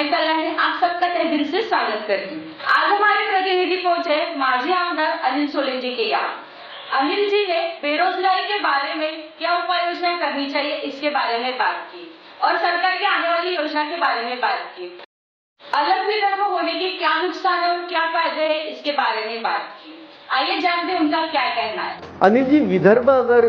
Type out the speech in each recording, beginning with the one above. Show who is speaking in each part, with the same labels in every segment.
Speaker 1: मैं कल्याणी आप सबका तहे दिल से स्वागत करती हूँ। आज हमारे प्रतिनिधि पहुंचे माजी आमदार अनिल सोलेन जी के यहाँ। अनिल जी ने बेरोजगारी के बारे में क्या उपाय योजना करनी चाहिए इसके बारे में बात की और सरकार की आने वाली योजना के बारे में बात की। अलग विदर्भ होने के क्या नुकसान और क्या फायदे है इसके बारे में बात की। आइए जानते हैं उनका क्या कहना है।
Speaker 2: अनिल जी,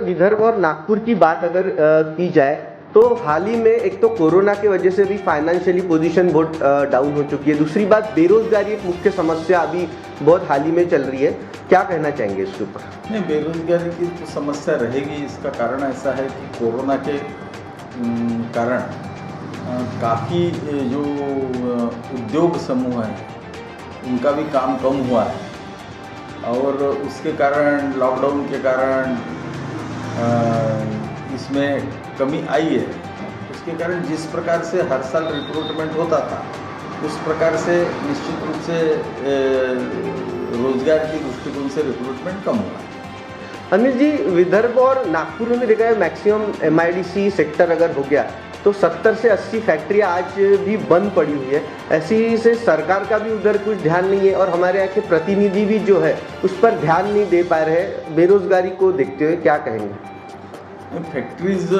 Speaker 2: विदर्भ और नागपुर की बात अगर की जाए तो हाल ही में एक तो कोरोना की वजह से भी फाइनेंशियली पोजीशन बहुत डाउन हो चुकी है। दूसरी बात, बेरोजगारी एक मुख्य समस्या अभी बहुत हाल ही में चल रही है। क्या कहना चाहेंगे इसके ऊपर?
Speaker 3: नहीं, बेरोजगारी की तो समस्या रहेगी। इसका कारण ऐसा है कि कोरोना के कारण काफ़ी जो उद्योग समूह हैं उनका भी काम कम हुआ है और उसके कारण, लॉकडाउन के कारण इसमें कमी आई है। उसके कारण जिस प्रकार से हर साल रिक्रूटमेंट होता था उस प्रकार से निश्चित रूप से रोजगार की दृष्टिकोण से रिक्रूटमेंट कम हुआ है।
Speaker 2: अनिल जी, विदर्भ और नागपुर में देखा है मैक्सिमम MIDC सेक्टर अगर हो गया तो 70 से 80 फैक्ट्रियाँ आज भी बंद पड़ी हुई है। ऐसी से सरकार का भी उधर कुछ ध्यान नहीं है और हमारे यहाँ के प्रतिनिधि भी जो है उस पर ध्यान नहीं दे पा रहे हैं। बेरोजगारी को देखते हुए क्या कहेंगे?
Speaker 3: फैक्ट्रीज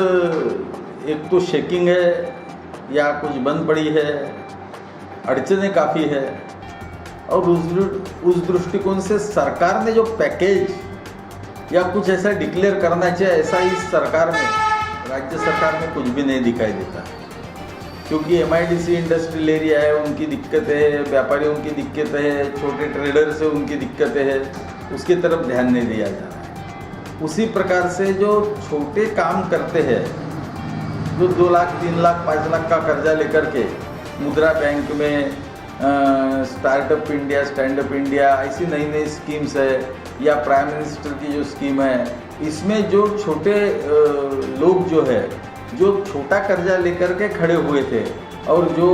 Speaker 3: एक तो शेकिंग है या कुछ बंद पड़ी है, अड़चनें काफ़ी है और उस दृष्टिकोण से सरकार ने जो पैकेज या कुछ ऐसा डिक्लेयर करना चाहिए, ऐसा इस सरकार में, राज्य सरकार में कुछ भी नहीं दिखाई देता। क्योंकि MIDC इंडस्ट्रियल एरिया है, उनकी दिक्कतें है, व्यापारियों की दिक्कतें है, छोटे ट्रेडर से उनकी दिक्कतें है, उसकी तरफ ध्यान नहीं दिया जा रहा है। उसी प्रकार से जो छोटे काम करते हैं, जो 2 लाख 3 लाख 5 लाख का कर्जा लेकर के मुद्रा बैंक में startup India, stand up India, ऐसी नई नई स्कीम्स है या प्राइम मिनिस्टर की जो स्कीम है, इसमें जो छोटे लोग जो है, जो छोटा कर्जा लेकर के खड़े हुए थे और जो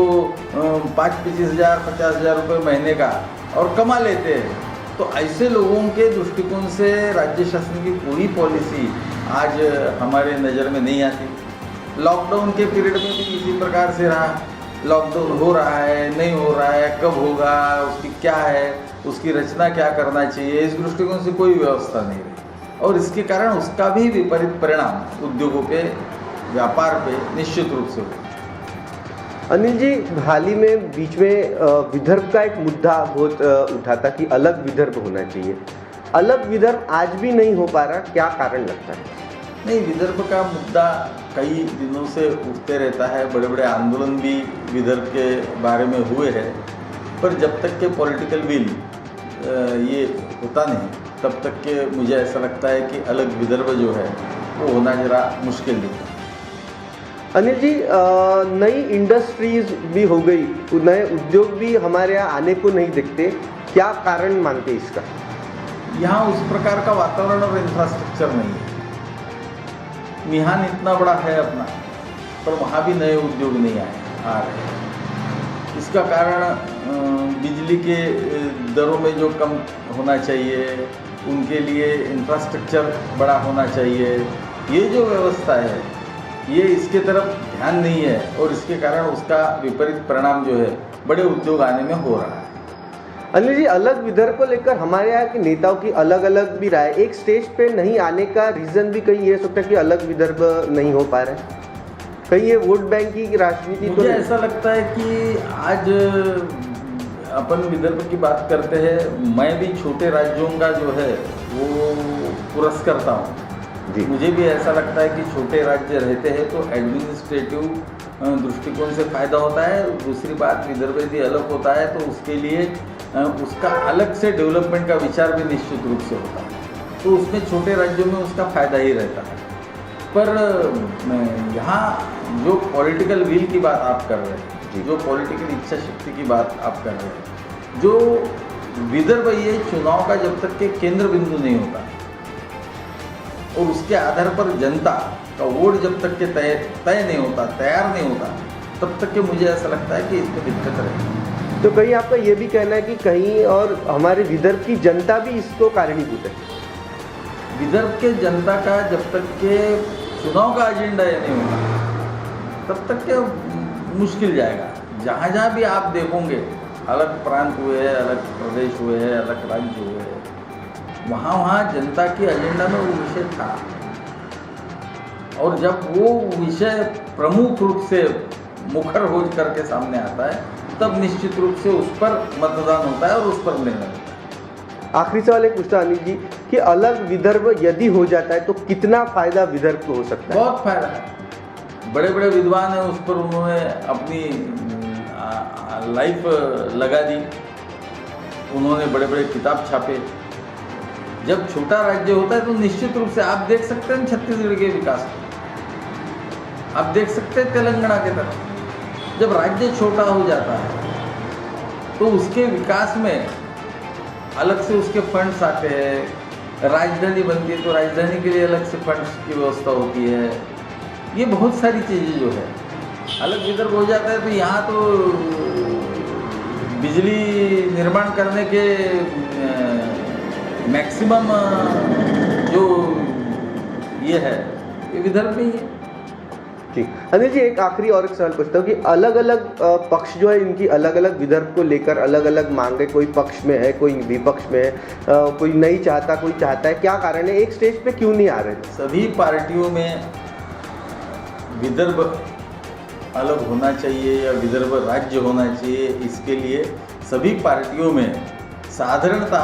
Speaker 3: 5-25 हज़ार 50 हज़ार रुपये महीने का और कमा लेते हैं, तो ऐसे लोगों के दृष्टिकोण से राज्य शासन की कोई पॉलिसी आज हमारे नज़र में नहीं आती। लॉकडाउन के पीरियड में भी इसी प्रकार से रहा। लॉकडाउन हो रहा है, नहीं हो रहा है, कब होगा, उसकी क्या है, उसकी रचना क्या करना चाहिए, इस दृष्टिकोण से कोई व्यवस्था नहीं रही और इसके कारण उसका भी विपरीत परिणाम उद्योगों पे, व्यापार पे निश्चित रूप से हुआ।
Speaker 2: अनिल जी, हाल ही में बीच में विदर्भ का एक मुद्दा बहुत उठा था कि अलग विदर्भ होना चाहिए। अलग विदर्भ आज भी नहीं हो पा रहा, क्या कारण लगता है?
Speaker 3: नहीं, विदर्भ का मुद्दा कई दिनों से उठते रहता है। बड़े बड़े आंदोलन भी विदर्भ के बारे में हुए हैं, पर जब तक के पॉलिटिकल विल ये होता नहीं तब तक के मुझे ऐसा लगता है कि अलग विदर्भ जो है वो होना जरा मुश्किल नहीं है।
Speaker 2: अनिल जी, नई इंडस्ट्रीज भी हो गई, नए उद्योग भी हमारे यहाँ आने को नहीं दिखते, क्या कारण मानते इसका?
Speaker 3: यहाँ उस प्रकार का वातावरण और इंफ्रास्ट्रक्चर नहीं है। मिहान इतना बड़ा है अपना, पर वहाँ भी नए उद्योग नहीं आ रहे हैं। इसका कारण बिजली के दरों में जो कम होना चाहिए, उनके लिए इंफ्रास्ट्रक्चर बड़ा होना चाहिए, ये जो व्यवस्था है ये इसके तरफ ध्यान नहीं है और इसके कारण उसका विपरीत परिणाम जो है बड़े उद्योग आने में हो रहा है।
Speaker 2: अनिल जी, अलग विदर्भ को लेकर हमारे यहाँ के नेताओं की अलग अलग भी राय। एक स्टेज पे नहीं आने का रीज़न भी कहीं ये सकता है कि अलग विदर्भ नहीं हो पा रहे, कहीं ये वोट बैंक की राजनीति।
Speaker 3: मुझे ऐसा लगता है कि आज अपन विदर्भ की बात करते हैं, मैं भी छोटे राज्यों का जो है वो पुरस्कर्ता हूँ। मुझे भी ऐसा लगता है कि छोटे राज्य रहते हैं तो एडमिनिस्ट्रेटिव दृष्टिकोण से फ़ायदा होता है। दूसरी बात, विदर्भ यदि अलग होता है तो उसके लिए उसका अलग से डेवलपमेंट का विचार भी निश्चित रूप से होता है, तो उसमें छोटे राज्यों में उसका फ़ायदा ही रहता है। पर यहाँ जो पॉलिटिकल विल की बात आप कर रहे हैं, जो पॉलिटिकल इच्छा शक्ति की बात आप कर रहे हैं, जो विदर्भ ये चुनाव का जब तक के केंद्र बिंदु नहीं होता और उसके आधार पर जनता का वोट जब तक के तय नहीं होता, तैयार नहीं होता, तब तक के मुझे ऐसा लगता है कि इसमें दिक्कत रहेगी।
Speaker 2: तो कहीं आपका ये भी कहना है कि कहीं और हमारे विदर्भ की जनता भी इसको कारणीभूत है?
Speaker 3: विदर्भ के जनता का जब तक के चुनाव का एजेंडा ये नहीं होगा तब तक के मुश्किल जाएगा। जहाँ जहाँ भी आप देखोगे अलग प्रांत हुए हैं, अलग प्रदेश हुए हैं, अलग राज्य हुए हैं, वहाँ वहाँ जनता की एजेंडा में वो विषय था। और जब वो विषय प्रमुख रूप से मुखर हो करके सामने आता है, तब निश्चित रूप से उस पर मतदान होता है और उस पर निर्णय होता है।
Speaker 2: आखिरी सवाल एक पूछता अनिल जी कि अलग विदर्भ यदि हो जाता है तो कितना फायदा विदर्भ को हो सकता है?
Speaker 3: बहुत फायदा है। बड़े बड़े विद्वान हैं, उस पर उन्होंने अपनी लाइफ लगा दी, उन्होंने बड़े बड़े किताब छापे। जब छोटा राज्य होता है तो निश्चित रूप से आप देख सकते हैं छत्तीसगढ़ के विकास को, आप देख सकते हैं तेलंगाना के तरफ। जब राज्य छोटा हो जाता है तो उसके विकास में अलग से उसके फंड्स आते हैं। राजधानी बनती है तो राजधानी के लिए अलग से फंड्स की व्यवस्था होती है। ये बहुत सारी चीज़ें जो है, अलग विदर्भ हो जाता है तो यहाँ तो बिजली निर्माण करने के मैक्सिमम जो ये है ये विदर्भ में ही है।
Speaker 2: ठीक, अनिल जी एक आखिरी और एक सवाल पूछता हूँ कि अलग अलग पक्ष जो है इनकी अलग अलग विदर्भ को लेकर अलग अलग मांगे, कोई पक्ष में है, कोई विपक्ष में है, कोई नहीं चाहता, कोई चाहता है, क्या कारण है, एक स्टेज पे क्यों नहीं आ रहे?
Speaker 3: सभी पार्टियों में विदर्भ अलग होना चाहिए या विदर्भ राज्य होना चाहिए, इसके लिए सभी पार्टियों में साधारणता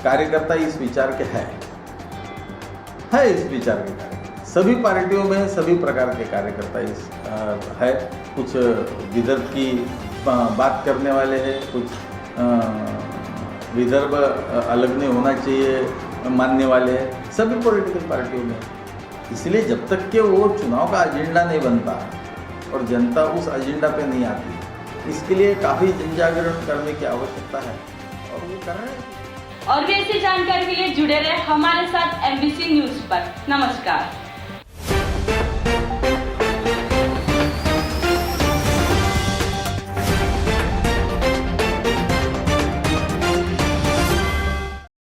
Speaker 3: कार्यकर्ता इस विचार के है इस विचार के कार्यकर्ता सभी पार्टियों में सभी प्रकार के कार्यकर्ता इस है। कुछ विदर्भ की बात करने वाले हैं, कुछ विदर्भ अलग नहीं होना चाहिए मानने वाले हैं, सभी पॉलिटिकल पार्टियों में। इसलिए जब तक कि वो चुनाव का एजेंडा नहीं बनता और जनता उस एजेंडा पे नहीं आती, इसके लिए काफ़ी जनजागरण करने की आवश्यकता है और वो कर रहे हैं।
Speaker 1: और भी ऐसी जानकारी के लिए जुड़े रहे हमारे साथ MBC न्यूज पर। नमस्कार।